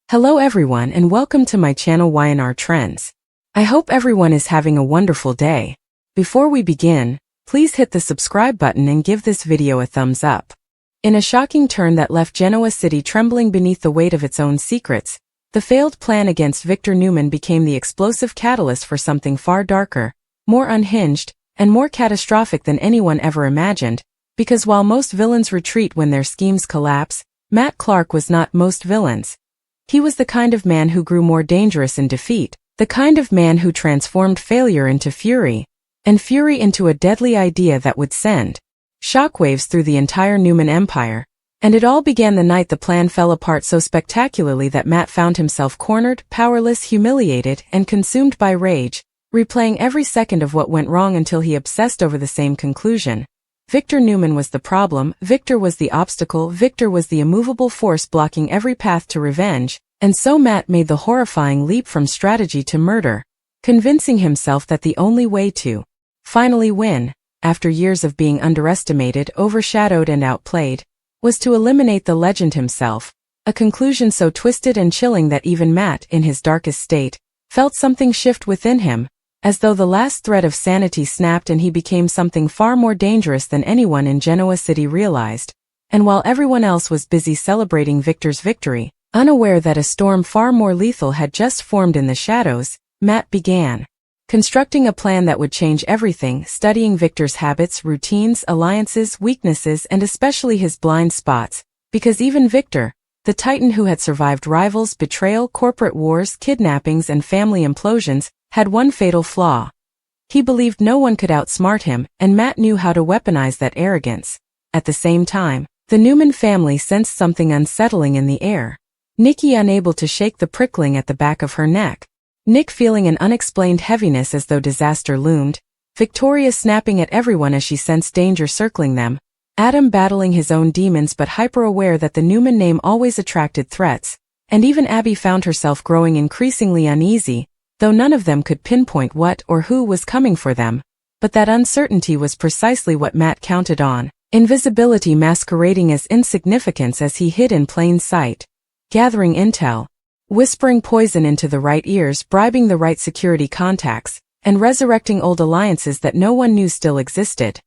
Hello everyone and welcome to my channel YNR Trends. I hope everyone is having a wonderful day. Before we begin, please hit the subscribe button and give this video a thumbs up. In a shocking turn that left Genoa City trembling beneath the weight of its own secrets, the failed plan against Victor Newman became the explosive catalyst for something far darker, more unhinged, and more catastrophic than anyone ever imagined, because while most villains retreat when their schemes collapse, Matt Clark was not most villains. He was the kind of man who grew more dangerous in defeat, the kind of man who transformed failure into fury, and fury into a deadly idea that would send shockwaves through the entire Newman empire. And it all began the night the plan fell apart so spectacularly that Matt found himself cornered, powerless, humiliated, and consumed by rage, replaying every second of what went wrong until he obsessed over the same conclusion. Victor Newman was the problem, Victor was the obstacle, Victor was the immovable force blocking every path to revenge, and so Matt made the horrifying leap from strategy to murder, convincing himself that the only way to finally win, after years of being underestimated, overshadowed and outplayed, was to eliminate the legend himself, a conclusion so twisted and chilling that even Matt, in his darkest state, felt something shift within him, as though the last thread of sanity snapped and he became something far more dangerous than anyone in Genoa City realized. And while everyone else was busy celebrating Victor's victory, unaware that a storm far more lethal had just formed in the shadows, Matt began constructing a plan that would change everything, studying Victor's habits, routines, alliances, weaknesses, and especially his blind spots, because even Victor, the titan who had survived rivals, betrayal, corporate wars, kidnappings, and family implosions, had one fatal flaw. He believed no one could outsmart him, and Matt knew how to weaponize that arrogance. At the same time, the Newman family sensed something unsettling in the air. Nikki unable to shake the prickling at the back of her neck. Nick feeling an unexplained heaviness as though disaster loomed. Victoria snapping at everyone as she sensed danger circling them. Adam battling his own demons but hyper-aware that the Newman name always attracted threats. And even Abby found herself growing increasingly uneasy, though none of them could pinpoint what or who was coming for them. But that uncertainty was precisely what Matt counted on, invisibility masquerading as insignificance as he hid in plain sight, gathering intel, whispering poison into the right ears, bribing the right security contacts, and resurrecting old alliances that no one knew still existed.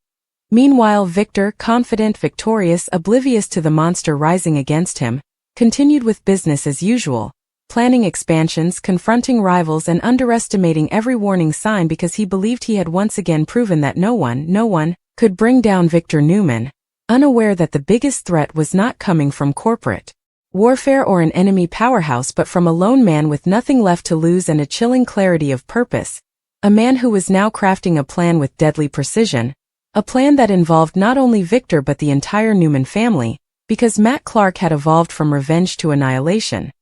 Meanwhile, Victor, confident, victorious, oblivious to the monster rising against him, continued with business as usual, planning expansions, confronting rivals, and underestimating every warning sign because he believed he had once again proven that no one could bring down Victor Newman, unaware that the biggest threat was not coming from corporate warfare or an enemy powerhouse but from a lone man with nothing left to lose and a chilling clarity of purpose, a man who was now crafting a plan with deadly precision, a plan that involved not only Victor but the entire Newman family, because Matt Clark had evolved from revenge to annihilation.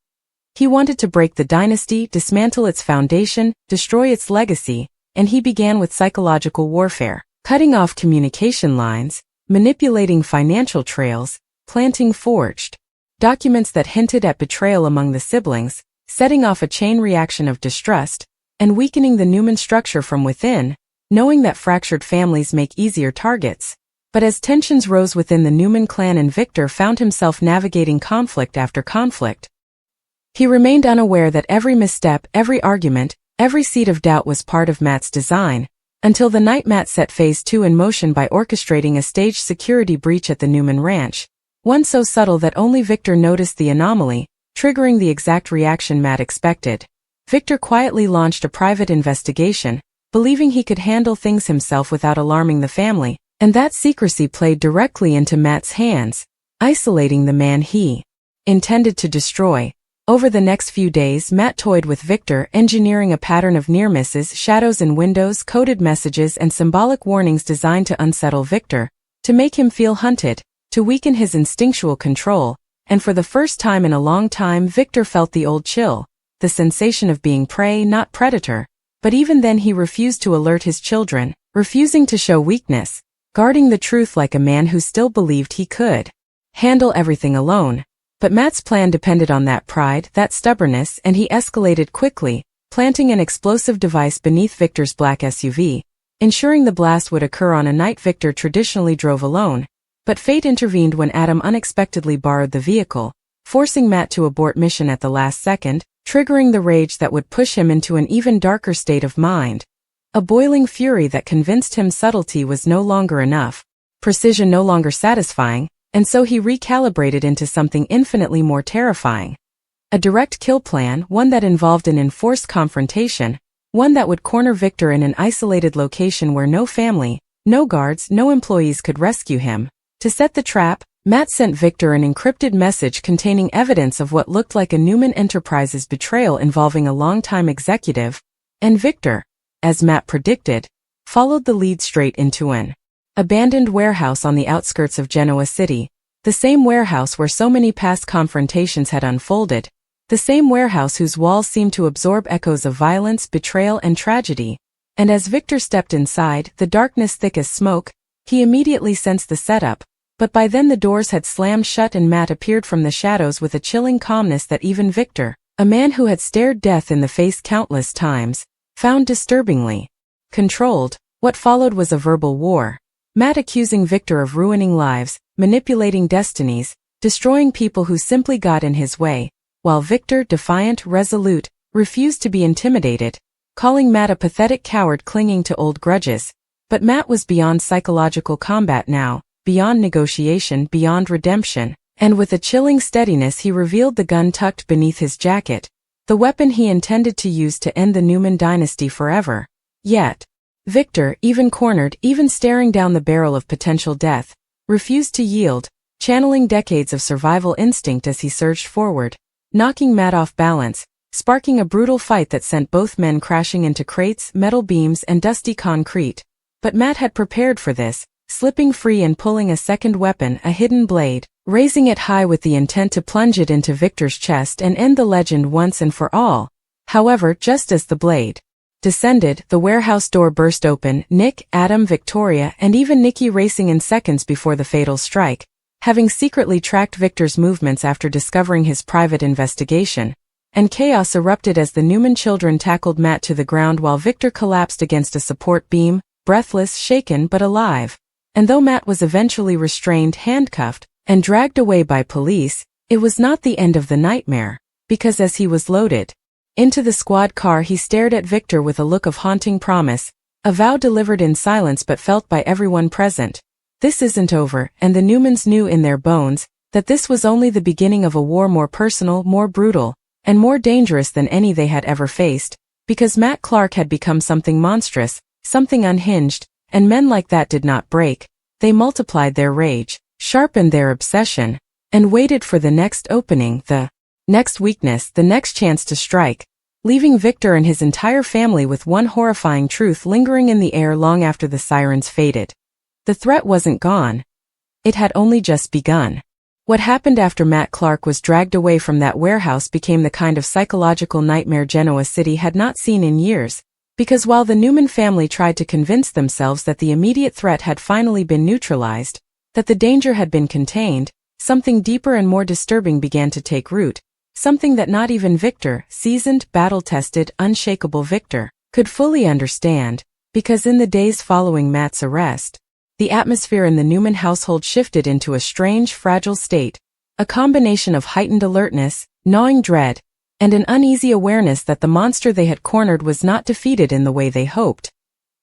He wanted to break the dynasty, dismantle its foundation, destroy its legacy, and he began with psychological warfare, cutting off communication lines, manipulating financial trails, planting forged documents that hinted at betrayal among the siblings, setting off a chain reaction of distrust, and weakening the Newman structure from within, knowing that fractured families make easier targets. But as tensions rose within the Newman clan and Victor found himself navigating conflict after conflict, he remained unaware that every misstep, every argument, every seed of doubt was part of Matt's design, until the night Matt set Phase 2 in motion by orchestrating a staged security breach at the Newman ranch, one so subtle that only Victor noticed the anomaly, triggering the exact reaction Matt expected. Victor quietly launched a private investigation, believing he could handle things himself without alarming the family, and that secrecy played directly into Matt's hands, isolating the man he intended to destroy. Over the next few days, Matt toyed with Victor, engineering a pattern of near misses, shadows in windows, coded messages, and symbolic warnings designed to unsettle Victor, to make him feel hunted, to weaken his instinctual control, and for the first time in a long time Victor felt the old chill, the sensation of being prey, not predator. But even then he refused to alert his children, refusing to show weakness, guarding the truth like a man who still believed he could handle everything alone. But Matt's plan depended on that pride, that stubbornness, and he escalated quickly, planting an explosive device beneath Victor's black SUV, ensuring the blast would occur on a night Victor traditionally drove alone. But fate intervened when Adam unexpectedly borrowed the vehicle, forcing Matt to abort mission at the last second, triggering the rage that would push him into an even darker state of mind. A boiling fury that convinced him subtlety was no longer enough, precision no longer satisfying, and so he recalibrated into something infinitely more terrifying. A direct kill plan, one that involved an enforced confrontation, one that would corner Victor in an isolated location where no family, no guards, no employees could rescue him. To set the trap, Matt sent Victor an encrypted message containing evidence of what looked like a Newman Enterprises betrayal involving a longtime executive, and Victor, as Matt predicted, followed the lead straight into an abandoned warehouse on the outskirts of Genoa City, the same warehouse where so many past confrontations had unfolded, the same warehouse whose walls seemed to absorb echoes of violence, betrayal, and tragedy. And as Victor stepped inside, the darkness thick as smoke, he immediately sensed the setup, but by then the doors had slammed shut and Matt appeared from the shadows with a chilling calmness that even Victor, a man who had stared death in the face countless times, found disturbingly controlled. What followed was a verbal war, Matt accusing Victor of ruining lives, manipulating destinies, destroying people who simply got in his way, while Victor, defiant, resolute, refused to be intimidated, calling Matt a pathetic coward clinging to old grudges. But Matt was beyond psychological combat now, beyond negotiation, beyond redemption, and with a chilling steadiness he revealed the gun tucked beneath his jacket, the weapon he intended to use to end the Newman dynasty forever. Yet, Victor, even cornered, even staring down the barrel of potential death, refused to yield, channeling decades of survival instinct as he surged forward, knocking Matt off balance, sparking a brutal fight that sent both men crashing into crates, metal beams, and dusty concrete. But Matt had prepared for this, slipping free and pulling a second weapon, a hidden blade, raising it high with the intent to plunge it into Victor's chest and end the legend once and for all. However, just as the blade descended, the warehouse door burst open, Nick, Adam, Victoria, and even Nikki racing in seconds before the fatal strike, having secretly tracked Victor's movements after discovering his private investigation. And chaos erupted as the Newman children tackled Matt to the ground while Victor collapsed against a support beam, breathless, shaken but alive. And though Matt was eventually restrained, handcuffed, and dragged away by police, it was not the end of the nightmare, because as he was loaded into the squad car he stared at Victor with a look of haunting promise, a vow delivered in silence but felt by everyone present. This isn't over, and the Newmans knew in their bones that this was only the beginning of a war more personal, more brutal, and more dangerous than any they had ever faced, because Matt Clark had become something monstrous, something unhinged, and men like that did not break. They multiplied their rage, sharpened their obsession, and waited for the next opening, the next weakness, the next chance to strike, leaving Victor and his entire family with one horrifying truth lingering in the air long after the sirens faded. The threat wasn't gone. It had only just begun. What happened after Matt Clark was dragged away from that warehouse became the kind of psychological nightmare Genoa City had not seen in years, because while the Newman family tried to convince themselves that the immediate threat had finally been neutralized, that the danger had been contained, something deeper and more disturbing began to take root, something that not even Victor, seasoned, battle-tested, unshakable Victor, could fully understand, because in the days following Matt's arrest, the atmosphere in the Newman household shifted into a strange, fragile state, a combination of heightened alertness, gnawing dread, and an uneasy awareness that the monster they had cornered was not defeated in the way they hoped.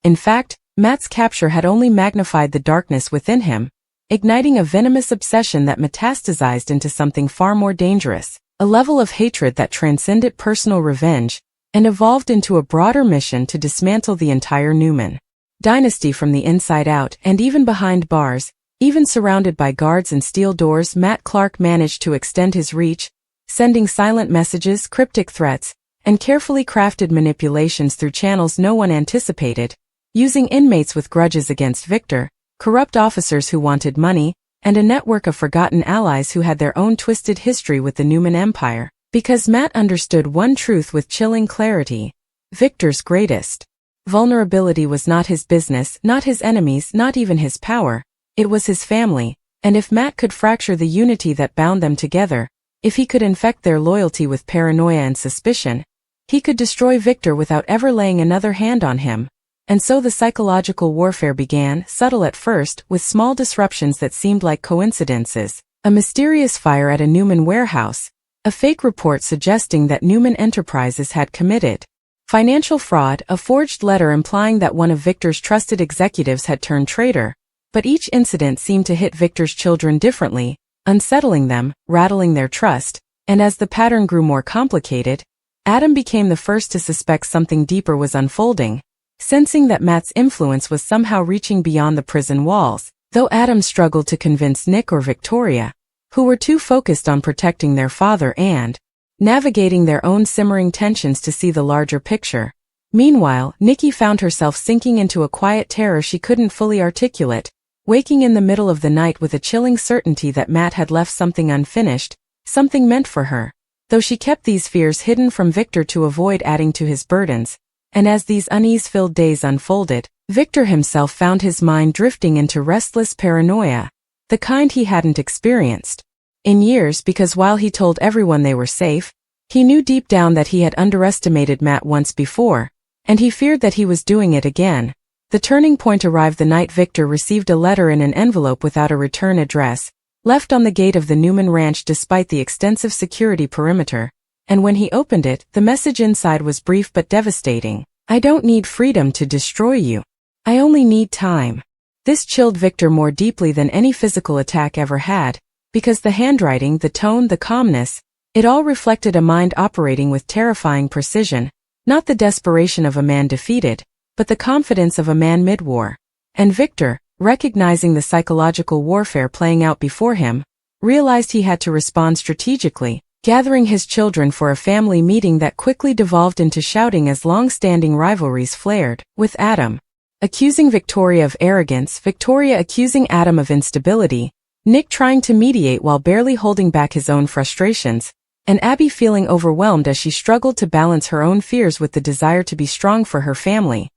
In fact, Matt's capture had only magnified the darkness within him, igniting a venomous obsession that metastasized into something far more dangerous, a level of hatred that transcended personal revenge, and evolved into a broader mission to dismantle the entire Newman dynasty from the inside out. And even behind bars, even surrounded by guards and steel doors, Matt Clark managed to extend his reach, sending silent messages, cryptic threats, and carefully crafted manipulations through channels no one anticipated, using inmates with grudges against Victor, corrupt officers who wanted money, and a network of forgotten allies who had their own twisted history with the Newman Empire, because Matt understood one truth with chilling clarity: Victor's greatest vulnerability was not his business, not his enemies, not even his power, it was his family, and if Matt could fracture the unity that bound them together, if he could infect their loyalty with paranoia and suspicion, he could destroy Victor without ever laying another hand on him. And so the psychological warfare began, subtle at first, with small disruptions that seemed like coincidences. A mysterious fire at a Newman warehouse, a fake report suggesting that Newman Enterprises had committed financial fraud, a forged letter implying that one of Victor's trusted executives had turned traitor. But each incident seemed to hit Victor's children differently, unsettling them, rattling their trust, and as the pattern grew more complicated, Adam became the first to suspect something deeper was unfolding, sensing that Matt's influence was somehow reaching beyond the prison walls, though Adam struggled to convince Nick or Victoria, who were too focused on protecting their father and navigating their own simmering tensions to see the larger picture. Meanwhile, Nikki found herself sinking into a quiet terror she couldn't fully articulate, waking in the middle of the night with a chilling certainty that Matt had left something unfinished, something meant for her, though she kept these fears hidden from Victor to avoid adding to his burdens. And as these unease-filled days unfolded, Victor himself found his mind drifting into restless paranoia, the kind he hadn't experienced in years, because while he told everyone they were safe, he knew deep down that he had underestimated Matt once before, and he feared that he was doing it again. The turning point arrived the night Victor received a letter in an envelope without a return address, left on the gate of the Newman ranch despite the extensive security perimeter, and when he opened it, the message inside was brief but devastating. "I don't need freedom to destroy you. I only need time." This chilled Victor more deeply than any physical attack ever had, because the handwriting, the tone, the calmness, it all reflected a mind operating with terrifying precision, not the desperation of a man defeated, but the confidence of a man mid-war. And Victor, recognizing the psychological warfare playing out before him, realized he had to respond strategically, gathering his children for a family meeting that quickly devolved into shouting as long-standing rivalries flared, with Adam accusing Victoria of arrogance, Victoria accusing Adam of instability, Nick trying to mediate while barely holding back his own frustrations, and Abby feeling overwhelmed as she struggled to balance her own fears with the desire to be strong for her family.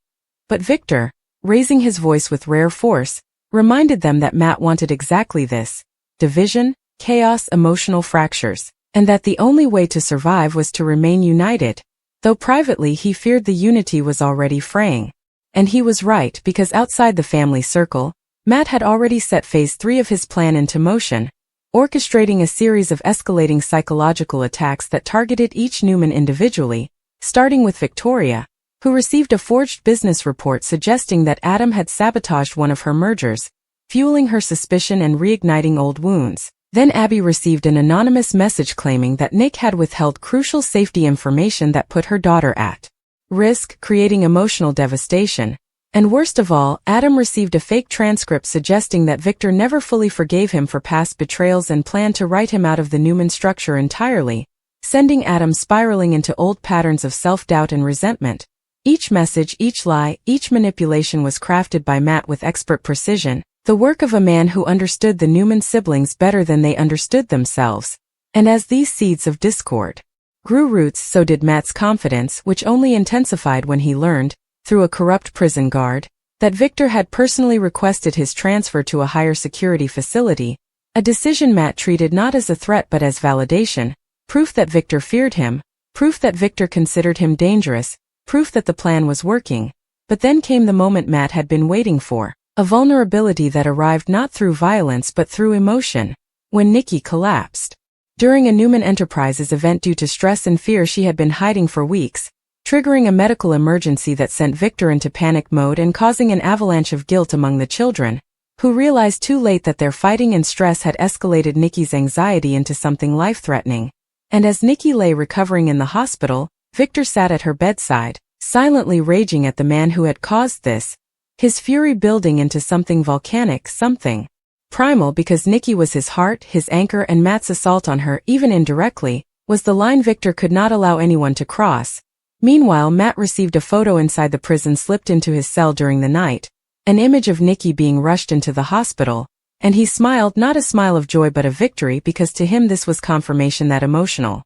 But Victor, raising his voice with rare force, reminded them that Matt wanted exactly this: division, chaos, emotional fractures, and that the only way to survive was to remain united, though privately he feared the unity was already fraying. And he was right, because outside the family circle, Matt had already set phase 3 of his plan into motion, orchestrating a series of escalating psychological attacks that targeted each Newman individually, starting with Victoria, who received a forged business report suggesting that Adam had sabotaged one of her mergers, fueling her suspicion and reigniting old wounds. Then Abby received an anonymous message claiming that Nick had withheld crucial safety information that put her daughter at risk, creating emotional devastation. And worst of all, Adam received a fake transcript suggesting that Victor never fully forgave him for past betrayals and planned to write him out of the Newman structure entirely, sending Adam spiraling into old patterns of self-doubt and resentment. Each message, each lie, each manipulation was crafted by Matt with expert precision, the work of a man who understood the Newman siblings better than they understood themselves. And as these seeds of discord grew roots, so did Matt's confidence, which only intensified when he learned, through a corrupt prison guard, that Victor had personally requested his transfer to a higher security facility, a decision Matt treated not as a threat but as validation, proof that Victor feared him, proof that Victor considered him dangerous, proof that the plan was working. But then came the moment Matt had been waiting for, a vulnerability that arrived not through violence but through emotion, when Nikki collapsed. During a Newman Enterprises event due to stress and fear she had been hiding for weeks, triggering a medical emergency that sent Victor into panic mode and causing an avalanche of guilt among the children, who realized too late that their fighting and stress had escalated Nikki's anxiety into something life-threatening. And as Nikki lay recovering in the hospital, Victor sat at her bedside, silently raging at the man who had caused this, his fury building into something volcanic, something primal, because Nikki was his heart, his anchor, and Matt's assault on her, even indirectly, was the line Victor could not allow anyone to cross. Meanwhile, Matt received a photo inside the prison slipped into his cell during the night, an image of Nikki being rushed into the hospital, and he smiled, not a smile of joy but of victory, because to him this was confirmation that emotional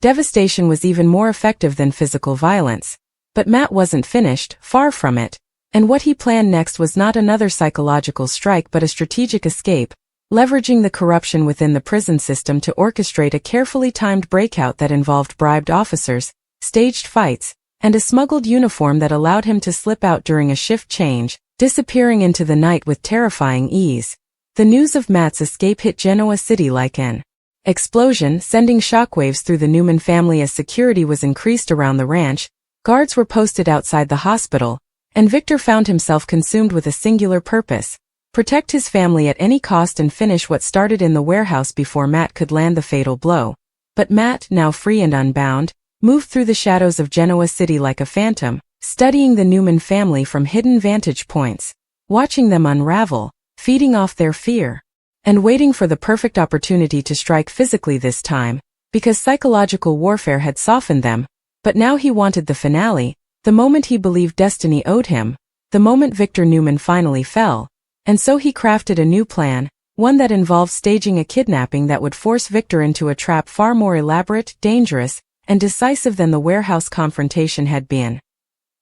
devastation was even more effective than physical violence. But Matt wasn't finished, far from it, and what he planned next was not another psychological strike but a strategic escape, leveraging the corruption within the prison system to orchestrate a carefully timed breakout that involved bribed officers, staged fights, and a smuggled uniform that allowed him to slip out during a shift change, disappearing into the night with terrifying ease. the news of Matt's escape hit Genoa City like an explosion, sending shockwaves through the Newman family as security was increased around the ranch. Guards were posted outside the hospital, and Victor found himself consumed with a singular purpose: protect his family at any cost and finish what started in the warehouse before Matt could land the fatal blow. But Matt, now free and unbound, moved through the shadows of Genoa City like a phantom, studying the Newman family from hidden vantage points, watching them unravel, feeding off their fear, and waiting for the perfect opportunity to strike physically this time, because psychological warfare had softened them. But now he wanted the finale, the moment he believed destiny owed him, the moment Victor Newman finally fell. And so he crafted a new plan, one that involved staging a kidnapping that would force Victor into a trap far more elaborate, dangerous, and decisive than the warehouse confrontation had been.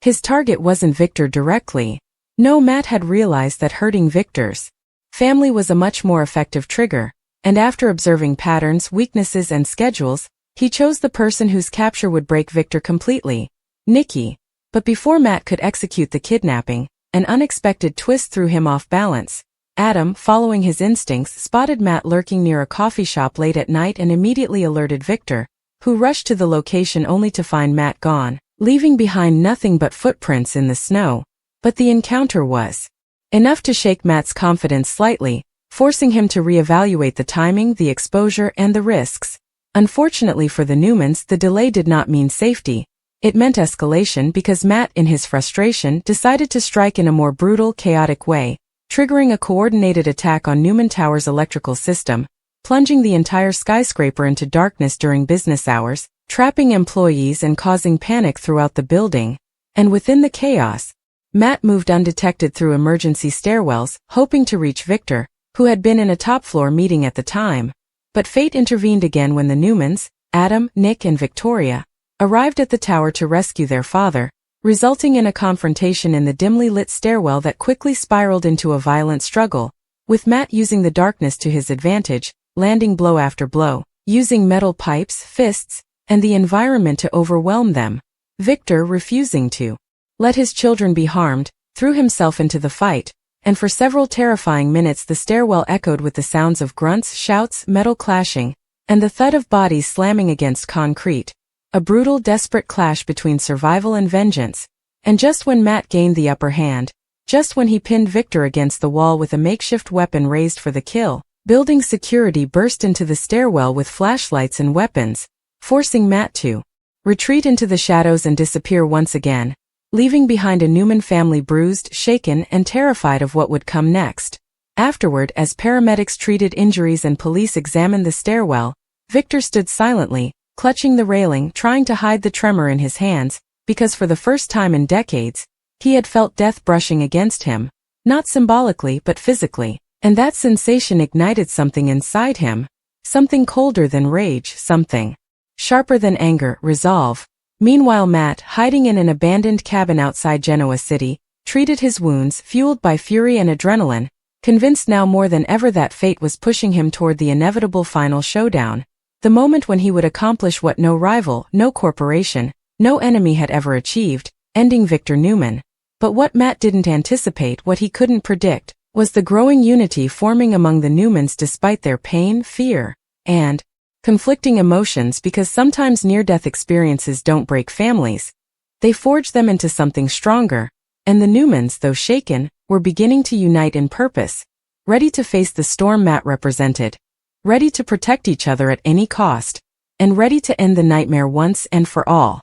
His target wasn't Victor directly. No, Matt had realized that hurting Victor's family was a much more effective trigger, and after observing patterns, weaknesses, and schedules, he chose the person whose capture would break Victor completely: Nikki. But before Matt could execute the kidnapping, an unexpected twist threw him off balance. Adam, following his instincts, spotted Matt lurking near a coffee shop late at night and immediately alerted Victor, who rushed to the location only to find Matt gone, leaving behind nothing but footprints in the snow. But the encounter was enough to shake Matt's confidence slightly, forcing him to reevaluate the timing, the exposure, and the risks. Unfortunately for the Newmans, the delay did not mean safety. It meant escalation, because Matt, in his frustration, decided to strike in a more brutal, chaotic way, triggering a coordinated attack on Newman Tower's electrical system, plunging the entire skyscraper into darkness during business hours, trapping employees and causing panic throughout the building. And within the chaos, Matt moved undetected through emergency stairwells, hoping to reach Victor, who had been in a top-floor meeting at the time. But fate intervened again when the Newmans, Adam, Nick, and Victoria, arrived at the tower to rescue their father, resulting in a confrontation in the dimly lit stairwell that quickly spiraled into a violent struggle, with Matt using the darkness to his advantage, landing blow after blow, using metal pipes, fists, and the environment to overwhelm them. Victor, refusing to let his children be harmed, threw himself into the fight, and for several terrifying minutes the stairwell echoed with the sounds of grunts, shouts, metal clashing, and the thud of bodies slamming against concrete. A brutal, desperate clash between survival and vengeance. And just when Matt gained the upper hand, just when he pinned Victor against the wall with a makeshift weapon raised for the kill, building security burst into the stairwell with flashlights and weapons, forcing Matt to retreat into the shadows and disappear once again, leaving behind a Newman family bruised, shaken, and terrified of what would come next. Afterward, as paramedics treated injuries and police examined the stairwell, Victor stood silently, clutching the railing, trying to hide the tremor in his hands, because for the first time in decades, he had felt death brushing against him, not symbolically but physically, and that sensation ignited something inside him, something colder than rage, something sharper than anger, resolve. Meanwhile, Matt, hiding in an abandoned cabin outside Genoa City, treated his wounds, fueled by fury and adrenaline, convinced now more than ever that fate was pushing him toward the inevitable final showdown. The moment when he would accomplish what no rival, no corporation, no enemy had ever achieved, ending Victor Newman. But what Matt didn't anticipate, what he couldn't predict, was the growing unity forming among the Newmans despite their pain, fear, and conflicting emotions, because sometimes near-death experiences don't break families. They forge them into something stronger, and the Newmans, though shaken, were beginning to unite in purpose, ready to face the storm Matt represented, ready to protect each other at any cost, and ready to end the nightmare once and for all.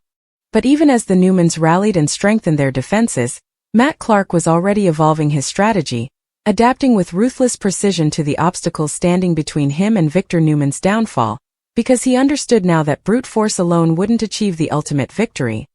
But even as the Newmans rallied and strengthened their defenses, Matt Clark was already evolving his strategy, adapting with ruthless precision to the obstacles standing between him and Victor Newman's downfall, because he understood now that brute force alone wouldn't achieve the ultimate victory.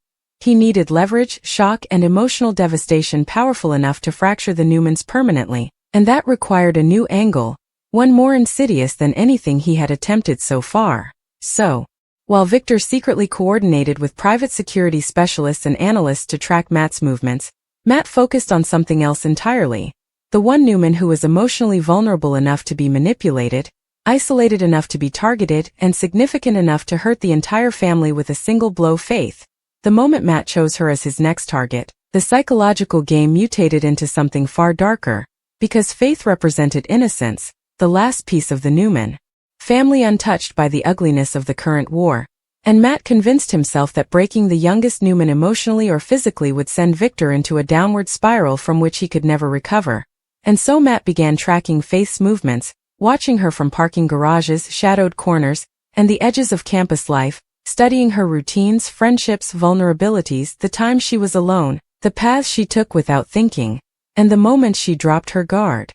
He needed leverage, shock, and emotional devastation powerful enough to fracture the Newmans permanently, and that required a new angle, one more insidious than anything he had attempted so far. So, while Victor secretly coordinated with private security specialists and analysts to track Matt's movements, Matt focused on something else entirely. The one Newman who was emotionally vulnerable enough to be manipulated, isolated enough to be targeted, and significant enough to hurt the entire family with a single blow: Faith. The moment Matt chose her as his next target, the psychological game mutated into something far darker. because Faith represented innocence, the last piece of the Newman family untouched by the ugliness of the current war, and Matt convinced himself that breaking the youngest Newman emotionally or physically would send Victor into a downward spiral from which he could never recover. And so Matt began tracking Faith's movements, watching her from parking garages, shadowed corners, and the edges of campus life, studying her routines, friendships, vulnerabilities, the times she was alone, the paths she took without thinking, and the moments she dropped her guard.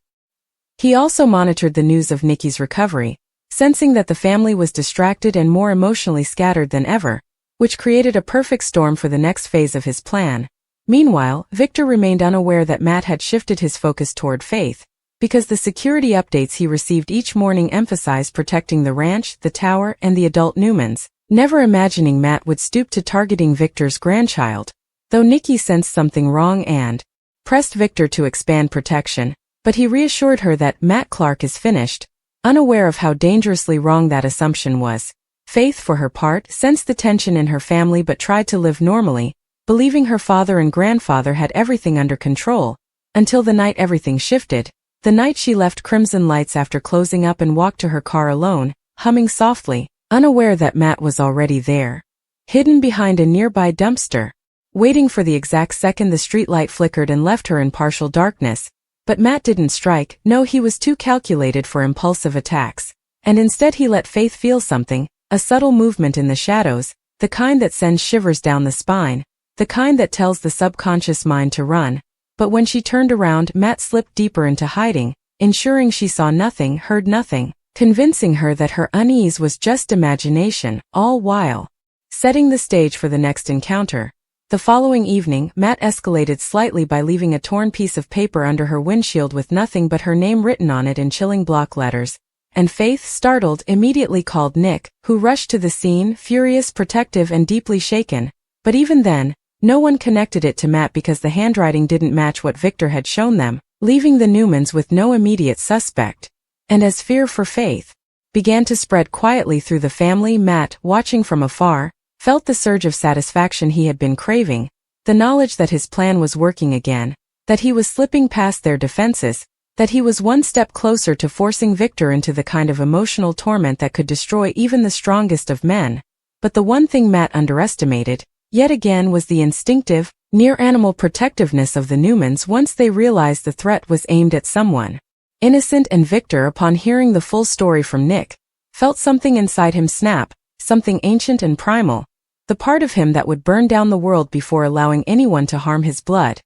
He also monitored the news of Nikki's recovery, sensing that the family was distracted and more emotionally scattered than ever, which created a perfect storm for the next phase of his plan. Meanwhile, Victor remained unaware that Matt had shifted his focus toward Faith, because the security updates he received each morning emphasized protecting the ranch, the tower, and the adult Newmans, never imagining Matt would stoop to targeting Victor's grandchild. Though Nikki sensed something wrong and pressed Victor to expand protection, but he reassured her that Matt Clark is finished, unaware of how dangerously wrong that assumption was. Faith, for her part, sensed the tension in her family but tried to live normally, believing her father and grandfather had everything under control, until the night everything shifted, the night she left Crimson Lights after closing up and walked to her car alone, humming softly, unaware that Matt was already there, hidden behind a nearby dumpster, waiting for the exact second the streetlight flickered and left her in partial darkness. But Matt didn't strike. No, he was too calculated for impulsive attacks, and instead he let Faith feel something, a subtle movement in the shadows, the kind that sends shivers down the spine, the kind that tells the subconscious mind to run. But when she turned around, Matt slipped deeper into hiding, ensuring she saw nothing, heard nothing, convincing her that her unease was just imagination, all while setting the stage for the next encounter. The following evening, Matt escalated slightly by leaving a torn piece of paper under her windshield with nothing but her name written on it in chilling block letters, and Faith, startled, immediately called Nick, who rushed to the scene, furious, protective, and deeply shaken. But even then, no one connected it to Matt because the handwriting didn't match what Victor had shown them, leaving the Newmans with no immediate suspect. And as fear for Faith began to spread quietly through the family, Matt, watching from afar, felt the surge of satisfaction he had been craving, the knowledge that his plan was working again, that he was slipping past their defenses, that he was one step closer to forcing Victor into the kind of emotional torment that could destroy even the strongest of men. But the one thing Matt underestimated, yet again, was the instinctive, near-animal protectiveness of the Newmans once they realized the threat was aimed at someone innocent. And Victor, upon hearing the full story from Nick, felt something inside him snap, something ancient and primal, the part of him that would burn down the world before allowing anyone to harm his blood.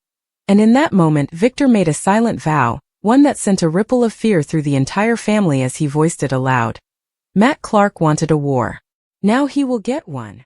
And in that moment Victor made a silent vow, one that sent a ripple of fear through the entire family as he voiced it aloud. Matt Clark wanted a war. Now he will get one.